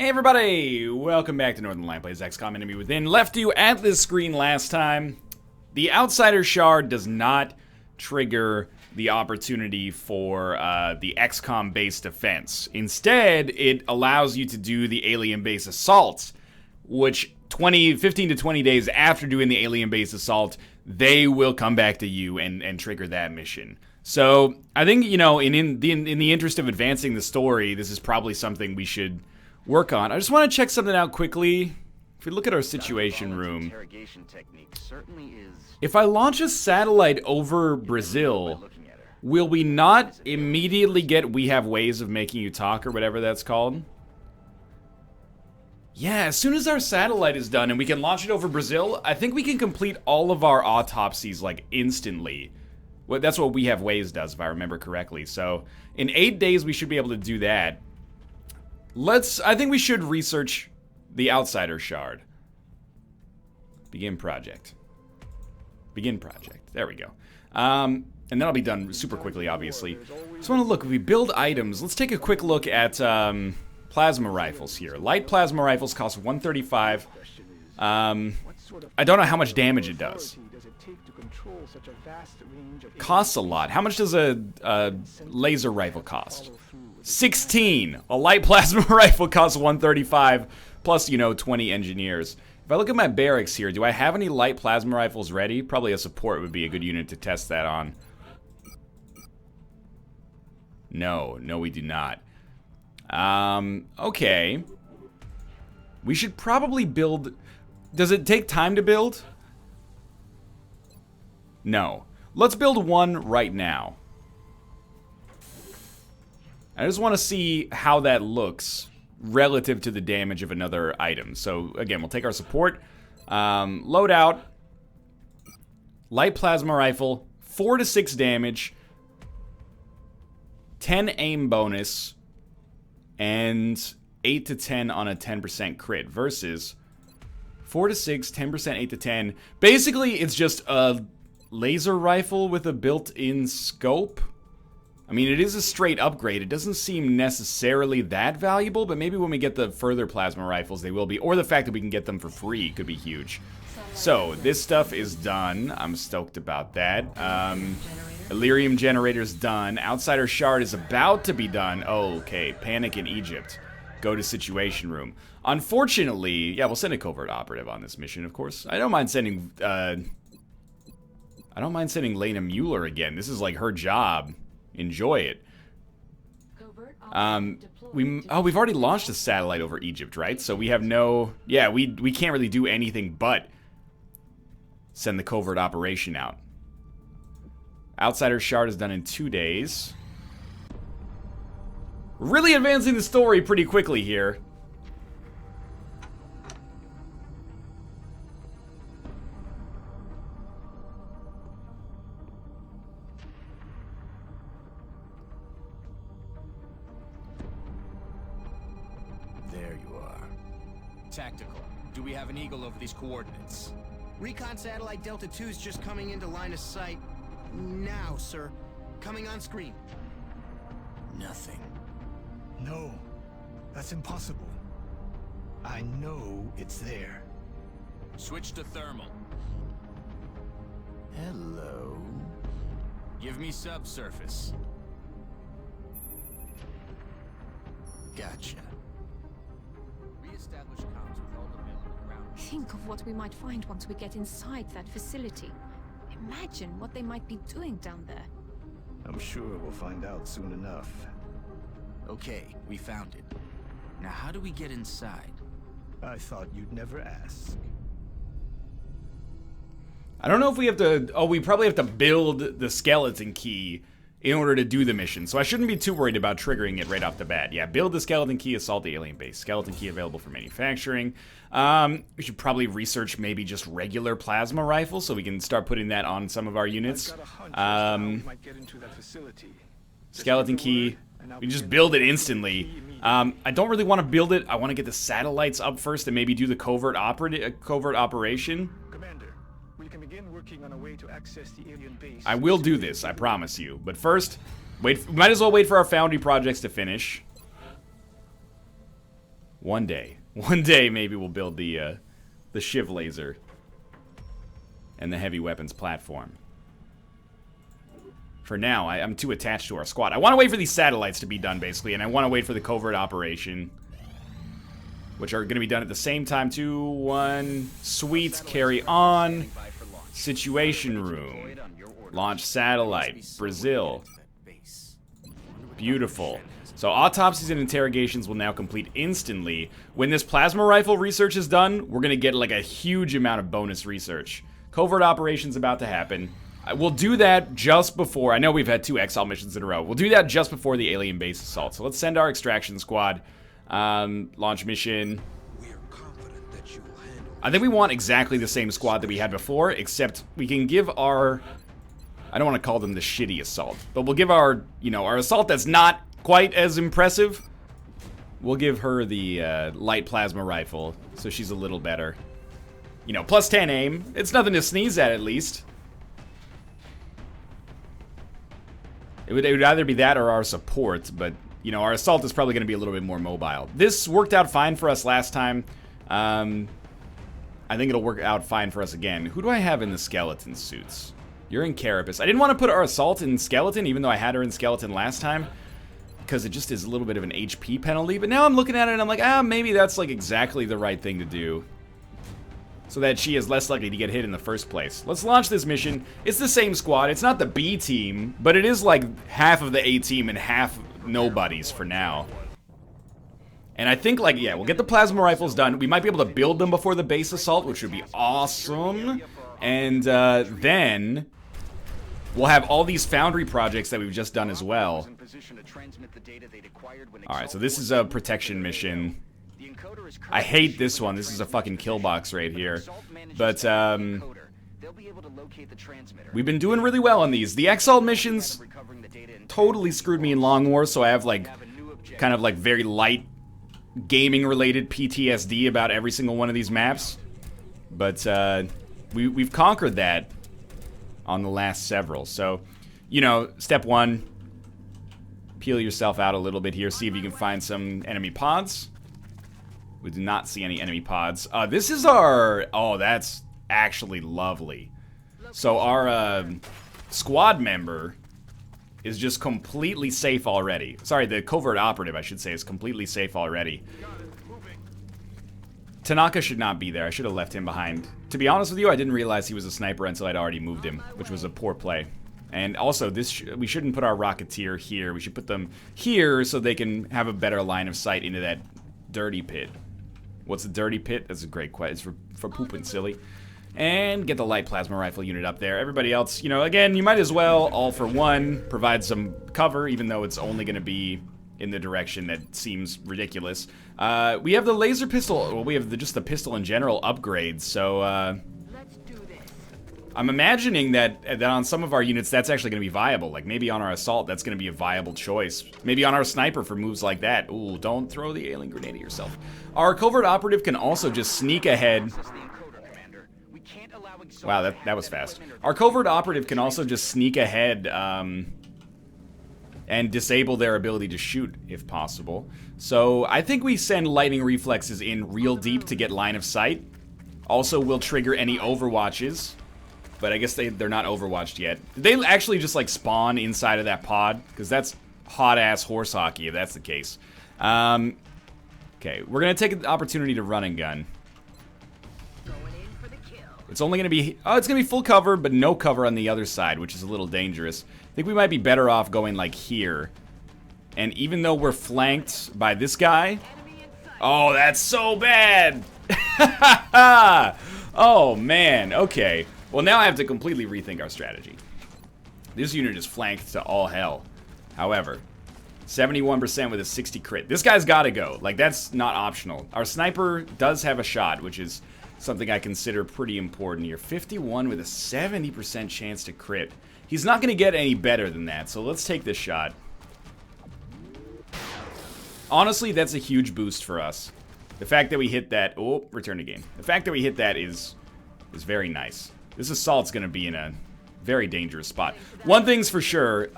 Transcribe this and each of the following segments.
Hey everybody! Welcome back to Northernlion plays XCOM Enemy Within. Left you at this screen last time. The Outsider Shard does not trigger the opportunity for the XCOM base defense. Instead, it allows you to do the alien base assault, which 15 to 20 days after doing the alien base assault, they will come back to you and trigger that mission. So, I think, you know, in the interest of advancing the story, this is probably something we should work on. I just want to check something out quickly. If we look at our situation room, if I launch a satellite over Brazil, will we not immediately get "we have ways of making you talk" or whatever that's called? Yeah, as soon as our satellite is done and we can launch it over Brazil, I think we can complete all of our autopsies like instantly. Well, that's what "we have ways" does, if I remember correctly. So in 8 days we should be able to do that. I think we should research the Outsider Shard. Begin project. Begin project. There we go. And that'll be done super quickly, obviously. Just want to look. If we build items, let's take a quick look at plasma rifles here. Light plasma rifles cost 135. I don't know how much damage it does. Costs a lot. How much does a laser rifle cost? 16. A light plasma rifle costs 135, plus, you know, 20 engineers. If I look at my barracks here, do I have any light plasma rifles ready? Probably a support would be a good unit to test that on. No, we do not. Okay. We should probably build... Does it take time to build? No. Let's build one right now. I just want to see how that looks relative to the damage of another item. So, again, we'll take our support. Load out. Light plasma rifle. 4 to 6 damage. 10 aim bonus. And 8 to 10 on a 10% crit. Versus 4 to 6, 10%, 8 to 10. Basically, it's just a laser rifle with a built-in scope. I mean, it is a straight upgrade. It doesn't seem necessarily that valuable, but maybe when we get the further plasma rifles, they will be. Or the fact that we can get them for free could be huge. So, this stuff is done. I'm stoked about that. Illyrium generator's done. Outsider Shard is about to be done. Oh, okay. Panic in Egypt. Go to Situation Room. Unfortunately, yeah, we'll send a covert operative on this mission, of course. I don't mind sending Lena Mueller again. This is like her job. Enjoy it. We've already launched a satellite over Egypt, right? So we have no... Yeah, we can't really do anything but send the covert operation out. Outsider Shard is done in 2 days. Really advancing the story pretty quickly here. Tactical. Do we have an eagle over these coordinates? Recon satellite Delta 2 is just coming into line of sight. Now, sir. Coming on screen. Nothing. No, that's impossible. I know it's there. Switch to thermal. Hello. Give me subsurface. Gotcha. Reestablish comms with all available ground. Think of what we might find once we get inside that facility. Imagine what they might be doing down there. I'm sure we'll find out soon enough. Okay, we found it. Now how do we get inside? I thought you'd never ask. I don't know if we have to... Oh, we probably have to build the skeleton key in order to do the mission. So I shouldn't be too worried about triggering it right off the bat. Yeah, build the skeleton key, assault the alien base. Skeleton key available for manufacturing. We should probably research maybe just regular plasma rifles so we can start putting that on some of our units. Skeleton key. We just build it instantly. I don't really want to build it. I want to get the satellites up first and maybe do the covert operation. Commander, we can begin working on a way to access the alien base. I will do this, I promise you. But first, might as well wait for our Foundry projects to finish. One day. One day, maybe we'll build the Shiv laser. And the heavy weapons platform. For now, I'm too attached to our squad. I want to wait for these satellites to be done, basically. And I want to wait for the covert operation. Which are going to be done at the same time. 2, 1. Sweet. Carry on. Situation room. Launch satellite. Brazil. Beautiful. So autopsies and interrogations will now complete instantly. When this plasma rifle research is done, we're going to get like a huge amount of bonus research. Covert operations about to happen. We'll do that just before. I know we've had 2 exile missions in a row. We'll do that just before the alien base assault. So let's send our extraction squad. Launch mission. I think we want exactly the same squad that we had before, except we can give our... I don't want to call them the shitty assault, but we'll give our, you know, our assault that's not quite as impressive. We'll give her the light plasma rifle, so she's a little better. You know, plus 10 aim. It's nothing to sneeze at least. It would either be that or our support, but, you know, our assault is probably going to be a little bit more mobile. This worked out fine for us last time. I think it'll work out fine for us again. Who do I have in the skeleton suits? You're in Carapace. I didn't want to put our assault in skeleton, even though I had her in skeleton last time, because it just is a little bit of an HP penalty. But now I'm looking at it and I'm like, maybe that's like exactly the right thing to do, so that she is less likely to get hit in the first place. Let's launch this mission. It's the same squad. It's not the B team, but it is like half of the A team and half nobodies for now. And I think, like, yeah, we'll get the plasma rifles done. We might be able to build them before the base assault, which would be awesome. And then we'll have all these foundry projects that we've just done as well. Alright, so this is a protection mission. I hate this one. This is a fucking kill box right here. But, we've been doing really well on these. The Exalt missions totally screwed me in Long War, so I have, like, kind of, like, very light gaming-related PTSD about every single one of these maps. But, we've conquered that on the last several. So, you know, step 1, peel yourself out a little bit here, see if you can find some enemy pods. We do not see any enemy pods. This is our... Oh, that's actually lovely. So our squad member is just completely safe already. Sorry, the covert operative, I should say, is completely safe already. Tanaka should not be there. I should have left him behind. To be honest with you, I didn't realize he was a sniper until I'd already moved him, which was a poor play. And also, we shouldn't put our Rocketeer here. We should put them here so they can have a better line of sight into that dirty pit. What's the dirty pit? That's a great question. It's for pooping silly. And get the light plasma rifle unit up there. Everybody else, you know, again, you might as well, all for one, provide some cover, even though it's only going to be in the direction that seems ridiculous. We have the laser pistol, well, we have just the pistol in general upgrades, so, Let's do this. I'm imagining that on some of our units, that's actually going to be viable. Like, maybe on our assault, that's going to be a viable choice. Maybe on our sniper for moves like that. Ooh, don't throw the alien grenade at yourself. Our covert operative can also just sneak ahead. Wow, that was fast. Our covert operative can also just sneak ahead, and disable their ability to shoot, if possible. So, I think we send lightning reflexes in real deep to get line of sight. Also, we'll trigger any overwatches. But I guess they're not overwatched yet. Did they actually just, like, spawn inside of that pod? Because that's hot-ass horse hockey, if that's the case. Okay, we're gonna take the opportunity to run and gun. It's only gonna be... Oh, it's gonna be full cover, but no cover on the other side, which is a little dangerous. I think we might be better off going, like, here. And even though we're flanked by this guy... Oh, that's so bad! Oh, man, okay. Well, now I have to completely rethink our strategy. This unit is flanked to all hell. However, 71% with a 60 crit. This guy's gotta go. Like, that's not optional. Our sniper does have a shot, which is something I consider pretty important here. 51 with a 70% chance to crit. He's not gonna get any better than that, so let's take this shot. Honestly, that's a huge boost for us. The fact that we hit that... Oh, return to game. The fact that we hit that is very nice. This assault's gonna be in a very dangerous spot. One thing's for sure,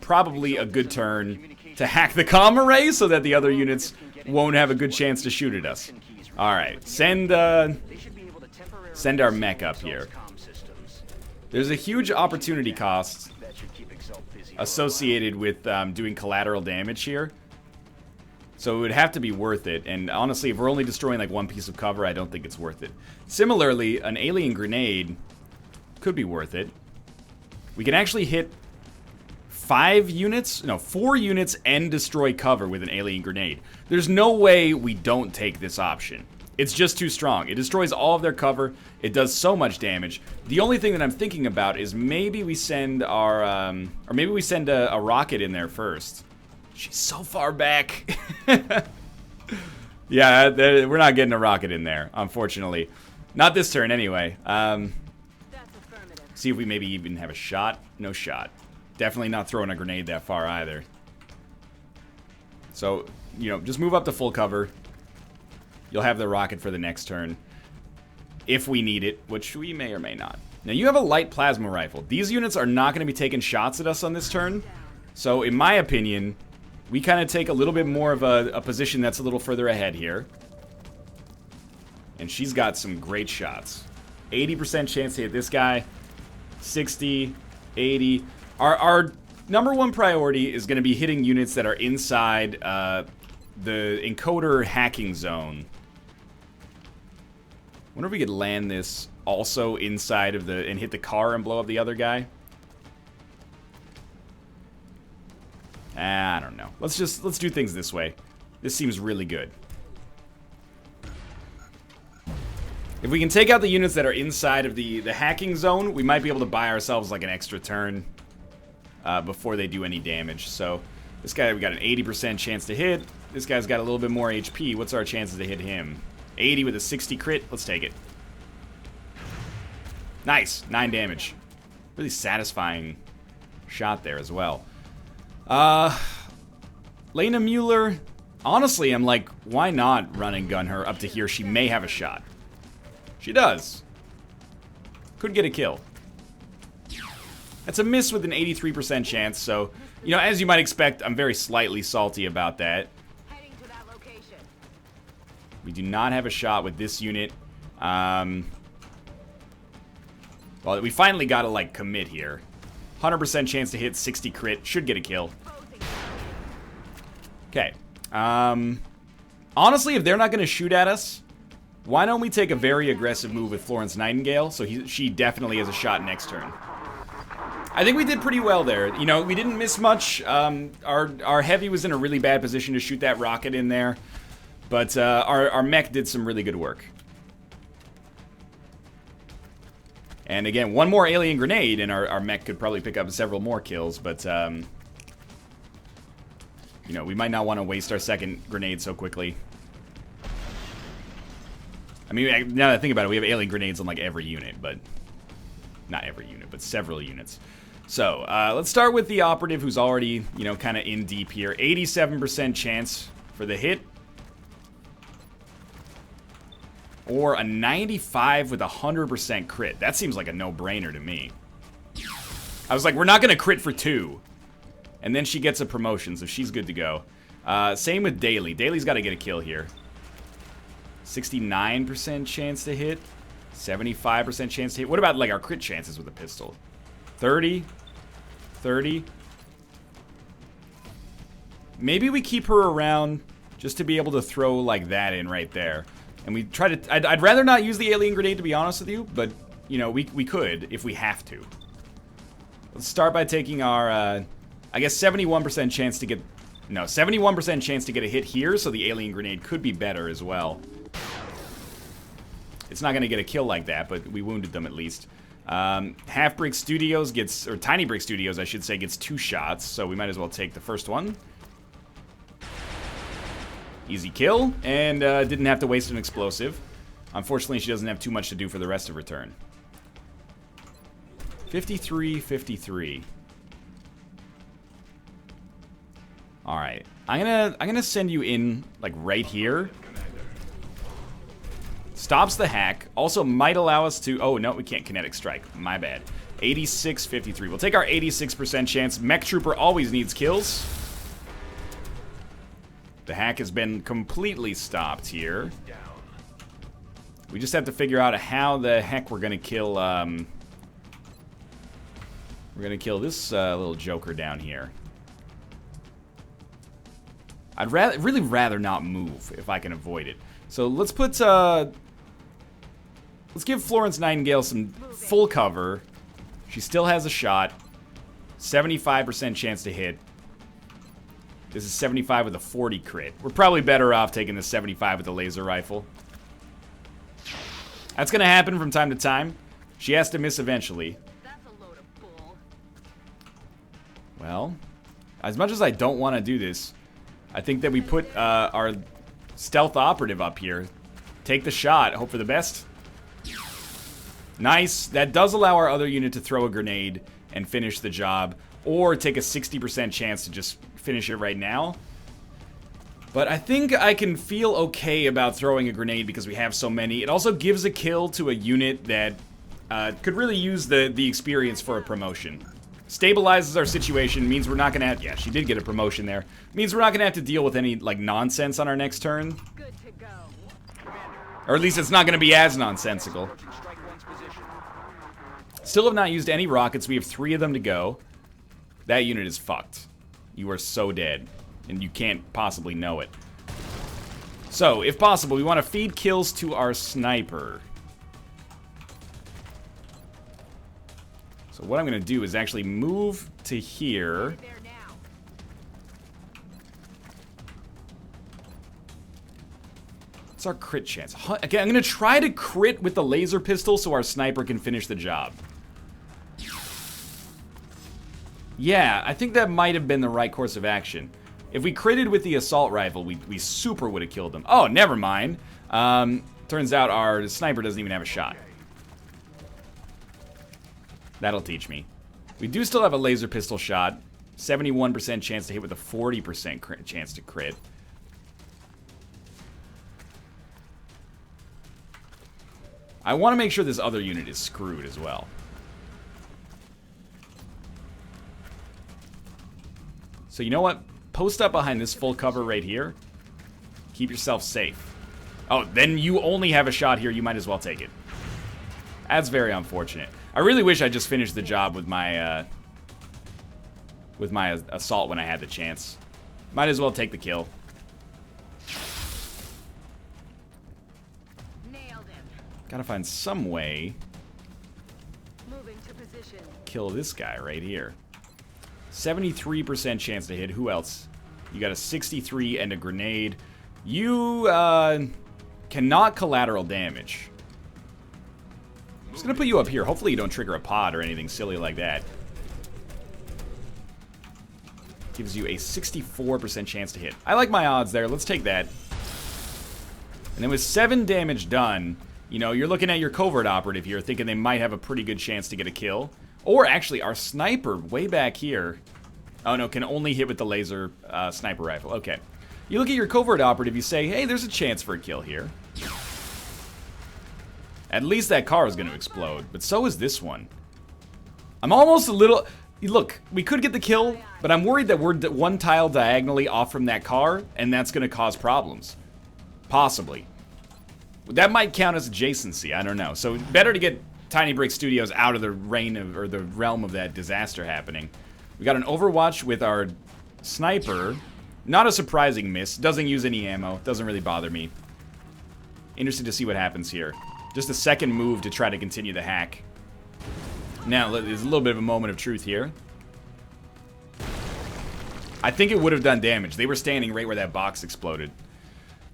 probably a good turn to hack the comm array so that the other units won't have a good chance to shoot at us. Alright, send our mech up here. There's a huge opportunity cost associated with doing collateral damage here. So it would have to be worth it, and honestly, if we're only destroying like one piece of cover, I don't think it's worth it. Similarly, an alien grenade could be worth it. We can actually hit 4 units and destroy cover with an alien grenade. There's no way we don't take this option. It's just too strong. It destroys all of their cover. It does so much damage. The only thing that I'm thinking about is maybe we send our, or maybe we send a rocket in there first. She's so far back. Yeah, we're not getting a rocket in there, unfortunately. Not this turn, anyway. See if we maybe even have a shot. No shot. Definitely not throwing a grenade that far either. So, you know, just move up to full cover. You'll have the rocket for the next turn. If we need it, which we may or may not. Now, you have a light plasma rifle. These units are not going to be taking shots at us on this turn. So, in my opinion, we kind of take a little bit more of a position that's a little further ahead here. And she's got some great shots. 80% chance to hit this guy. 60, 80. Our number one priority is going to be hitting units that are inside the encoder hacking zone. Wonder if we could land this also inside of and hit the car and blow up the other guy. I don't know. Let's do things this way. This seems really good. If we can take out the units that are inside of the hacking zone, we might be able to buy ourselves like an extra turn before they do any damage. So this guy, we got an 80% chance to hit. This guy's got a little bit more HP. What's our chances to hit him? 80 with a 60 crit. Let's take it. Nice. 9 damage. Really satisfying shot there as well. Lena Mueller, honestly, I'm like, why not run and gun her up to here? She may have a shot. She does. Could get a kill. That's a miss with an 83% chance, so, you know, as you might expect, I'm very slightly salty about that. Heading to that location. We do not have a shot with this unit. Well, we finally gotta, like, commit here. 100% chance to hit, 60 crit, should get a kill. Okay. Honestly, if they're not gonna shoot at us, why don't we take a very aggressive move with Florence Nightingale, so she definitely has a shot next turn. I think we did pretty well there. You know, we didn't miss much. Our heavy was in a really bad position to shoot that rocket in there, but our mech did some really good work. And again, one more alien grenade, and our mech could probably pick up several more kills, but you know, we might not want to waste our second grenade so quickly. I mean, now that I think about it, we have alien grenades on like every unit, but not every unit, but several units. So, let's start with the operative who's already, you know, kind of in deep here. 87% chance for the hit. Or a 95 with a 100% crit. That seems like a no-brainer to me. I was like, we're not going to crit for 2. And then she gets a promotion, so she's good to go. Same with Daly. Daly's got to get a kill here. 69% chance to hit. 75% chance to hit. What about, like, our crit chances with a pistol? 30? 30? Maybe we keep her around just to be able to throw, like, that in right there. And we try to... I'd rather not use the alien grenade, to be honest with you. But, you know, we could if we have to. Let's start by taking our, I guess 71% chance to get... No, 71% chance to get a hit here, so the alien grenade could be better as well. It's not going to get a kill like that, but we wounded them at least. Half Brick Studios gets... Or Tiny Brick Studios, I should say, gets 2 shots, so we might as well take the first one. Easy kill, and didn't have to waste an explosive. Unfortunately, she doesn't have too much to do for the rest of her turn. 53-53. Alright. I'm gonna send you in, like, right here. Stops the hack. Also might allow us to... Oh, no, we can't kinetic strike. My bad. 86-53. We'll take our 86% chance. Mech Trooper always needs kills. The hack has been completely stopped here. We just have to figure out how the heck we're gonna kill, we're gonna kill this little joker down here. I'd really rather not move if I can avoid it. So let's put, let's give Florence Nightingale some full cover. She still has a shot. 75% chance to hit. This is 75 with a 40 crit. We're probably better off taking the 75 with the laser rifle. That's gonna happen from time to time. She has to miss eventually. That's a load of bull. Well, as much as I don't want to do this, I think that we put our stealth operative up here. Take the shot, hope for the best. Nice. That does allow our other unit to throw a grenade and finish the job, or take a 60% chance to just finish it right now. But I think I can feel okay about throwing a grenade because we have so many. It also gives a kill to a unit that could really use the experience for a promotion. Stabilizes our situation, means we're not gonna have, yeah, she did get a promotion there. Means we're not gonna have to deal with any, like, nonsense on our next turn. Good to go. Or at least it's not gonna be as nonsensical. Still have not used any rockets. We have 3 of them to go. That unit is fucked. You are so dead. And you can't possibly know it. So, if possible, we want to feed kills to our sniper. So what I'm going to do is actually move to here. There now. What's our crit chance? Okay, I'm going to try to crit with the laser pistol so our sniper can finish the job. Yeah, I think that might have been the right course of action. If we critted with the assault rifle, we super would have killed them. Oh, never mind. Turns out our sniper doesn't even have a shot. That'll teach me. We do still have a laser pistol shot. 71% chance to hit with a 40% chance to crit. I want to make sure this other unit is screwed as well. So you know what? Post up behind this full cover right here. Keep yourself safe. Oh, then you only have a shot here. You might as well take it. That's very unfortunate. I really wish I just finished the job with my assault when I had the chance. Might as well take the kill. Nailed him. Gotta find some way Moving to position. kill this guy right here. 73% chance to hit. Who else? You got a 63 and a grenade. You cannot collateral damage. I'm just gonna put you up here. Hopefully you don't trigger a pod or anything silly like that. Gives you a 64% chance to hit. I like my odds there. Let's take that. And then with 7 damage done, you know, you're looking at your covert operative here, thinking they might have a pretty good chance to get a kill. Or actually, our sniper way back here. Oh no, can only hit with the laser sniper rifle. Okay. You look at your covert operative, you say, hey, there's a chance for a kill here. At least that car is going to explode, but so is this one. I'm almost a little... Look, we could get the kill, but I'm worried that we're 1 tile diagonally off from that car, and that's going to cause problems. Possibly. That might count as adjacency, I don't know. So better to get Tiny Brick Studios out of the reign of, or the realm of that disaster happening. We got an Overwatch with our sniper. Not a surprising miss. Doesn't use any ammo. Doesn't really bother me. Interested to see what happens here. Just a second move to try to continue the hack. Now, there's a little bit of a moment of truth here. I think it would have done damage. They were standing right where that box exploded.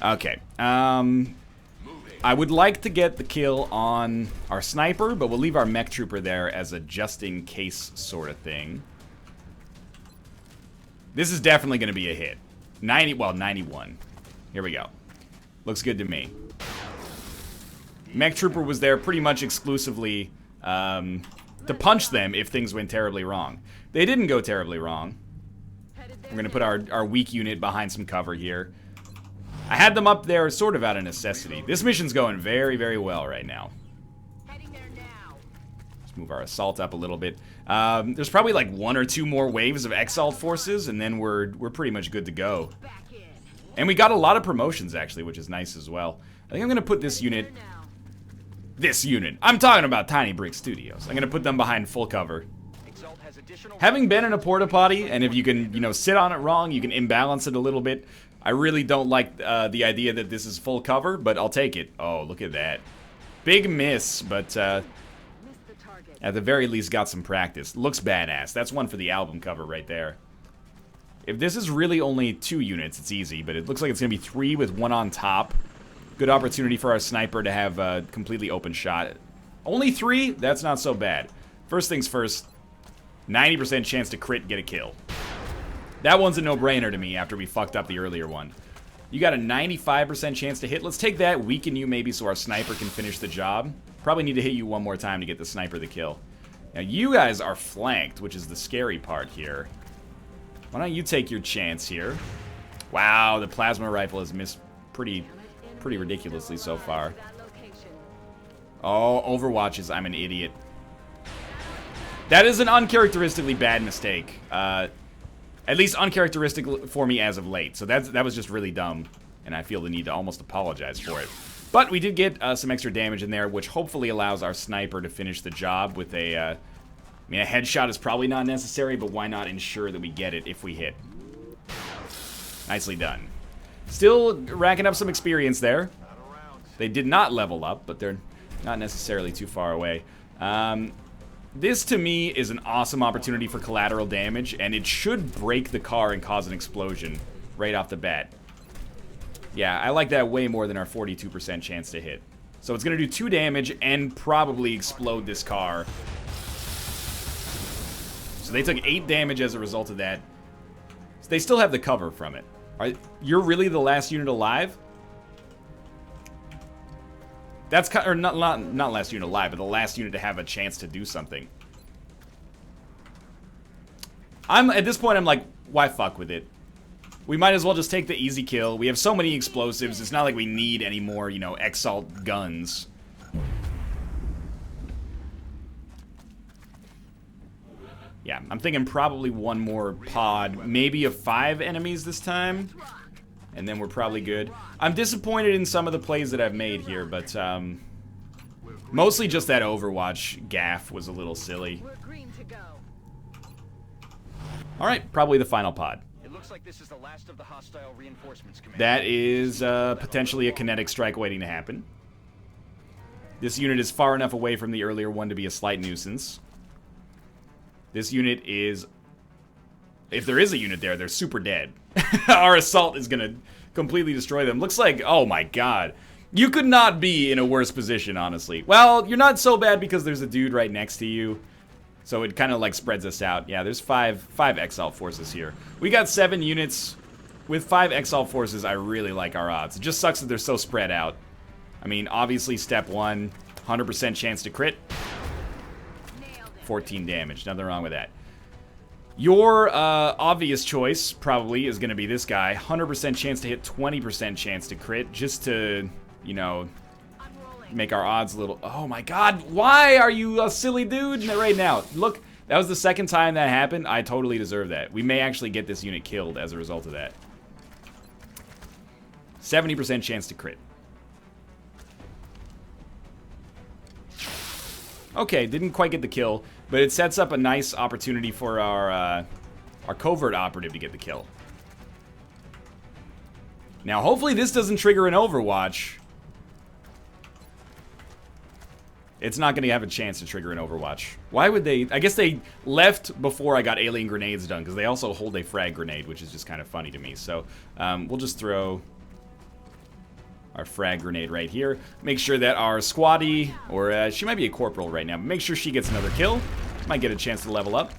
Okay. I would like to get the kill on our sniper, but we'll leave our mech trooper there as a just-in-case sort of thing. This is definitely going to be a hit. 91. Here we go. Looks good to me. Mech trooper was there pretty much exclusively to punch them if things went terribly wrong. They didn't go terribly wrong. We're going to put our weak unit behind some cover here. I had them up there sort of out of necessity. This mission's going very, very well right now. Heading there now. Let's move our assault up a little bit. There's probably like 1 or 2 more waves of exalt forces, and then we're pretty much good to go. Back in. And we got a lot of promotions, actually, which is nice as well. I think I'm going to put this unit... I'm talking about Tiny Brick Studios. I'm going to put them behind full cover. Having been in a porta potty, and if you can, you know, sit on it wrong, you can imbalance it a little bit. I really don't like the idea that this is full cover, but I'll take it. Oh, look at that. Big miss, but at the very least got some practice. Looks badass. That's one for the album cover right there. If this is really only 2 units, it's easy, but it looks like it's going to be 3 with 1 on top. Good opportunity for our sniper to have a completely open shot. Only 3? That's not so bad. First things first, 90% chance to crit, get a kill. That one's a no-brainer to me after we fucked up the earlier one. You got a 95% chance to hit. Let's take that, weaken you maybe so our sniper can finish the job. Probably need to hit you one more time to get the sniper the kill. Now you guys are flanked, which is the scary part here. Why don't you take your chance here? Wow, the plasma rifle has missed pretty ridiculously so far. Oh, Overwatches, I'm an idiot. That is an uncharacteristically bad mistake. At least uncharacteristic for me as of late. So that was just really dumb, and I feel the need to almost apologize for it. But we did get some extra damage in there, which hopefully allows our sniper to finish the job with a... I mean, a headshot is probably not necessary, but why not ensure that we get it if we hit? Nicely done. Still racking up some experience there. They did not level up, but they're not necessarily too far away. This, to me, is an awesome opportunity for collateral damage, and it should break the car and cause an explosion right off the bat. Yeah, I like that way more than our 42% chance to hit. So it's going to do 2 damage and probably explode this car. So they took 8 damage as a result of that. So they still have the cover from it. You're really the last unit alive? That's or not last unit alive, but the last unit to have a chance to do something. At this point, I'm like, why fuck with it? We might as well just take the easy kill. We have so many explosives. It's not like we need any more, you know, Exalt guns. Yeah, I'm thinking probably one more pod, maybe of 5 enemies this time, and then we're probably good. I'm disappointed in some of the plays that I've made here, but mostly just that Overwatch gaff was a little silly. Alright, probably the final pod. It looks like this is the last of the hostile reinforcements, Commander. That is potentially a kinetic strike waiting to happen. This unit is far enough away from the earlier one to be a slight nuisance. This unit is... If there is a unit there, they're super dead. Our assault is going to completely destroy them. Looks like... Oh my god. You could not be in a worse position, honestly. Well, you're not so bad because there's a dude right next to you. So it kind of like spreads us out. Yeah, there's five Exalt forces here. We got 7 units. With 5 Exalt forces, I really like our odds. It just sucks that they're so spread out. I mean, obviously, step 1, 100% chance to crit. 14 damage. Nothing wrong with that. Your obvious choice, probably, is going to be this guy. 100% chance to hit, 20% chance to crit. Just to, you know, make our odds a little... Oh my god, why are you a silly dude right now? Look, that was the second time that happened. I totally deserve that. We may actually get this unit killed as a result of that. 70% chance to crit. Okay, didn't quite get the kill, but it sets up a nice opportunity for our covert operative to get the kill. Now, hopefully this doesn't trigger an Overwatch. It's not going to have a chance to trigger an Overwatch. Why would they? I guess they left before I got alien grenades done, because they also hold a frag grenade, which is just kind of funny to me. So, we'll just throw our frag grenade right here. Make sure that our squatty, or she might be a corporal right now, but make sure she gets another kill. Might get a chance to level up.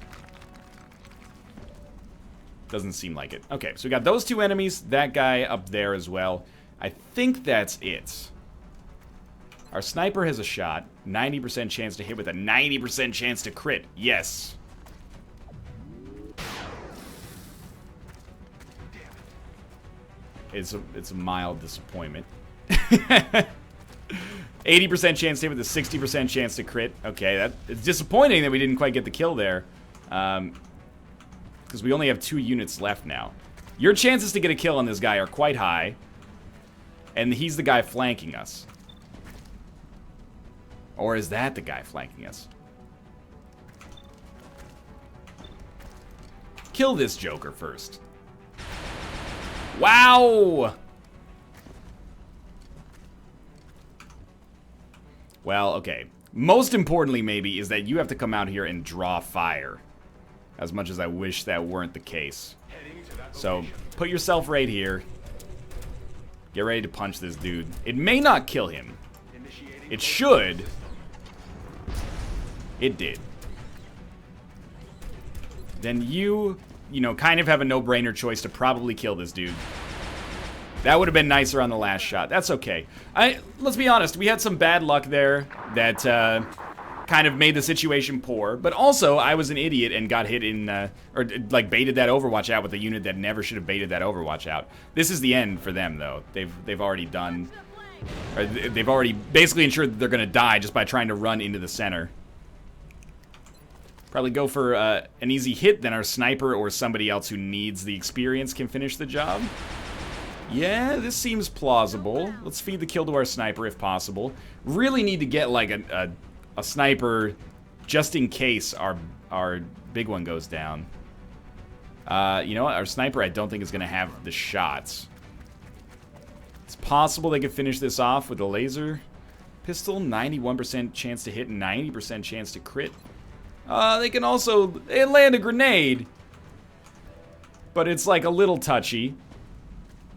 Doesn't seem like it. Okay, so we got those 2 enemies, that guy up there as well. I think that's it. Our sniper has a shot, 90% chance to hit with a 90% chance to crit. Yes. It's a mild disappointment. 80% chance to hit with a 60% chance to crit. Okay, it's disappointing that we didn't quite get the kill there. Because we only have 2 units left now. Your chances to get a kill on this guy are quite high. And he's the guy flanking us. Or is that the guy flanking us? Kill this Joker first. Wow! Well, okay. Most importantly, maybe, is that you have to come out here and draw fire. As much as I wish that weren't the case. So, put yourself right here. Get ready to punch this dude. It may not kill him. It should. It did. Then you know, kind of have a no-brainer choice to probably kill this dude. That would have been nicer on the last shot. That's okay. Let's be honest, we had some bad luck there that kind of made the situation poor. But also, I was an idiot and got hit in, or like baited that Overwatch out with a unit that never should have baited that Overwatch out. This is the end for them, though. They've already done, or they've already basically ensured that they're gonna die just by trying to run into the center. Probably go for an easy hit, then our sniper or somebody else who needs the experience can finish the job. Yeah, this seems plausible. Let's feed the kill to our sniper if possible. Really need to get like a sniper just in case our big one goes down. You know what? Our sniper I don't think is going to have the shots. It's possible they could finish this off with a laser pistol. 91% chance to hit, 90% chance to crit. They can also land a grenade, but it's like a little touchy.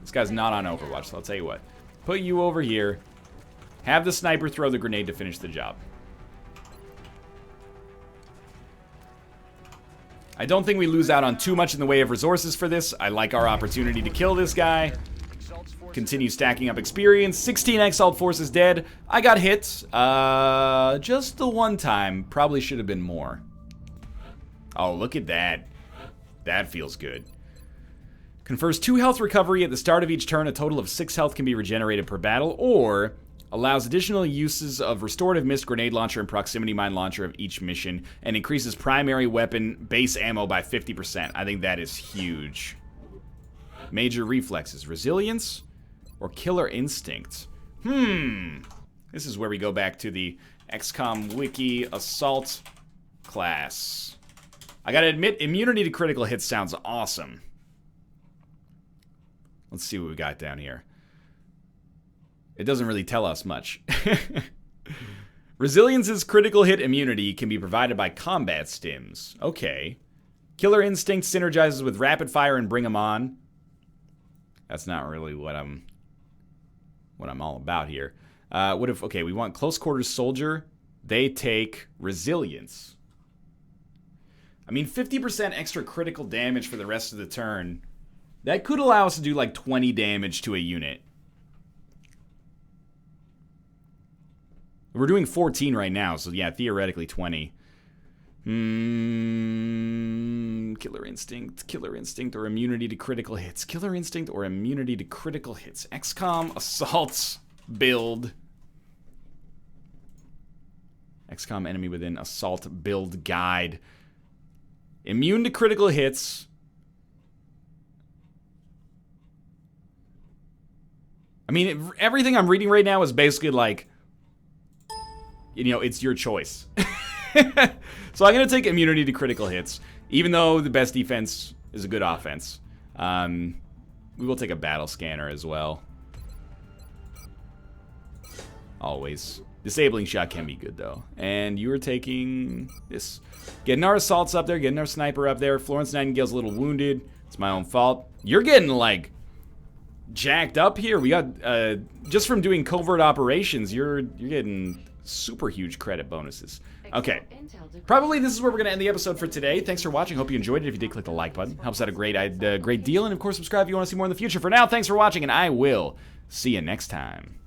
This guy's not on Overwatch, so I'll tell you what. Put you over here. Have the sniper throw the grenade to finish the job. I don't think we lose out on too much in the way of resources for this. I like our opportunity to kill this guy. Continue stacking up experience. 16 Exalt forces dead. I got hit. Just the one time. Probably should have been more. Oh, look at that. That feels good. Confers 2 health recovery at the start of each turn. A total of 6 health can be regenerated per battle. Or allows additional uses of Restorative Mist, Grenade Launcher, and Proximity Mine Launcher of each mission. And increases primary weapon base ammo by 50%. I think that is huge. Major reflexes. Resilience or Killer Instinct? This is where we go back to the XCOM Wiki Assault class. I gotta admit, immunity to critical hits sounds awesome. Let's see what we got down here. It doesn't really tell us much. Resilience's critical hit immunity can be provided by combat stims. Okay. Killer Instinct synergizes with rapid fire and bring 'em on. That's not really what I'm all about here. What if, okay, we want close quarters soldier. They take resilience. I mean, 50% extra critical damage for the rest of the turn. That could allow us to do like 20 damage to a unit. We're doing 14 right now, so yeah, theoretically 20. Killer Instinct, or immunity to critical hits. Killer Instinct or immunity to critical hits. XCOM Assault build. XCOM enemy within Assault build guide. Immune to critical hits. I mean, everything I'm reading right now is basically like, you know, it's your choice. So I'm going to take immunity to critical hits, even though the best defense is a good offense. We will take a battle scanner as well. Always. Disabling shot can be good, though. And you are taking this. Getting our assaults up there, getting our sniper up there. Florence Nightingale's a little wounded. It's my own fault. You're getting, like, jacked up here. We got, just from doing covert operations, you're getting super huge credit bonuses. Okay. Probably this is where we're going to end the episode for today. Thanks for watching. Hope you enjoyed it. If you did, click the like button. Helps out a great deal. And, of course, subscribe if you want to see more in the future. For now, thanks for watching, and I will see you next time.